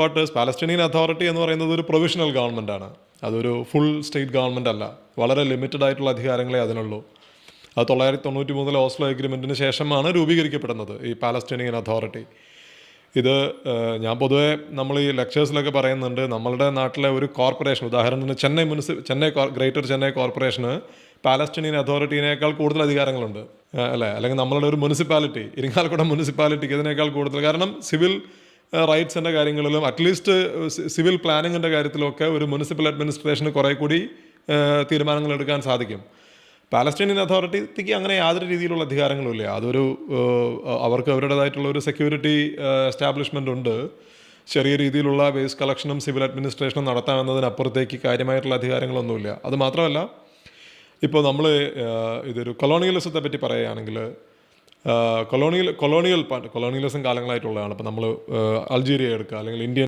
Quarters Palestinian authority എന്ന് പറയുന്നത് ഒരു പ്രൊവിഷണൽ ഗവൺമെൻറ്റാണ്. അതൊരു ഫുൾ സ്റ്റേറ്റ് ഗവൺമെൻറ് അല്ല. വളരെ ലിമിറ്റഡ് ആയിട്ടുള്ള അധികാരങ്ങളെ അതിനുള്ളൂ. അത് 1993 ഓസ്ലോ എഗ്രിമെൻറ്റിന് ശേഷമാണ് രൂപീകരിക്കപ്പെടുന്നത് ഈ പാലസ്റ്റീനിയൻ അതോറിറ്റി. ഇത് ഞാൻ പൊതുവേ നമ്മൾ ഈ ലെക്ചേഴ്സിലൊക്കെ പറയുന്നുണ്ട്, നമ്മളുടെ നാട്ടിലെ ഒരു കോർപ്പറേഷൻ, ഉദാഹരണത്തിന് ചെന്നൈ ഗ്രേറ്റർ ചെന്നൈ കോർപ്പറേഷന് പാലസ്റ്റീനിയൻ അതോറിറ്റിനേക്കാൾ കൂടുതൽ അധികാരങ്ങളുണ്ട്, അല്ലേ? അല്ലെങ്കിൽ നമ്മളുടെ ഒരു മുനിസിപ്പാലിറ്റി, ഇരിങ്ങാലക്കുട മുനിസിപ്പാലിറ്റിക്ക് ഇതിനേക്കാൾ കൂടുതൽ. കാരണം സിവിൽ റൈറ്റ്സിൻ്റെ കാര്യങ്ങളിലും അറ്റ്ലീസ്റ്റ് സിവിൽ പ്ലാനിങ്ങിൻ്റെ കാര്യത്തിലൊക്കെ ഒരു മുനിസിപ്പൽ അഡ്മിനിസ്ട്രേഷന് കുറേ കൂടി തീരുമാനങ്ങൾ എടുക്കാൻ സാധിക്കും. പാലസ്റ്റീനിയൻ അതോറിറ്റിക്ക് അങ്ങനെ യാതൊരു രീതിയിലുള്ള അധികാരങ്ങളുമില്ല. അതൊരു അവർക്ക് അവരുടേതായിട്ടുള്ള ഒരു സെക്യൂരിറ്റി എസ്റ്റാബ്ലിഷ്മെൻ്റ് ഉണ്ട്. ചെറിയ രീതിയിലുള്ള വേസ്റ്റ് കളക്ഷനും സിവിൽ അഡ്മിനിസ്ട്രേഷനും നടത്താമെന്നതിനപ്പുറത്തേക്ക് കാര്യമായിട്ടുള്ള അധികാരങ്ങളൊന്നുമില്ല. അത് മാത്രമല്ല, ഇപ്പോൾ നമ്മൾ ഇതൊരു കൊളോണിയലിസത്തെ പറ്റി പറയുകയാണെങ്കിൽ, കൊളോണിയലിസം കാലങ്ങളായിട്ടുള്ളതാണ്. ഇപ്പോൾ നമ്മൾ അൾജീരിയ എടുക്കുക, അല്ലെങ്കിൽ ഇന്ത്യൻ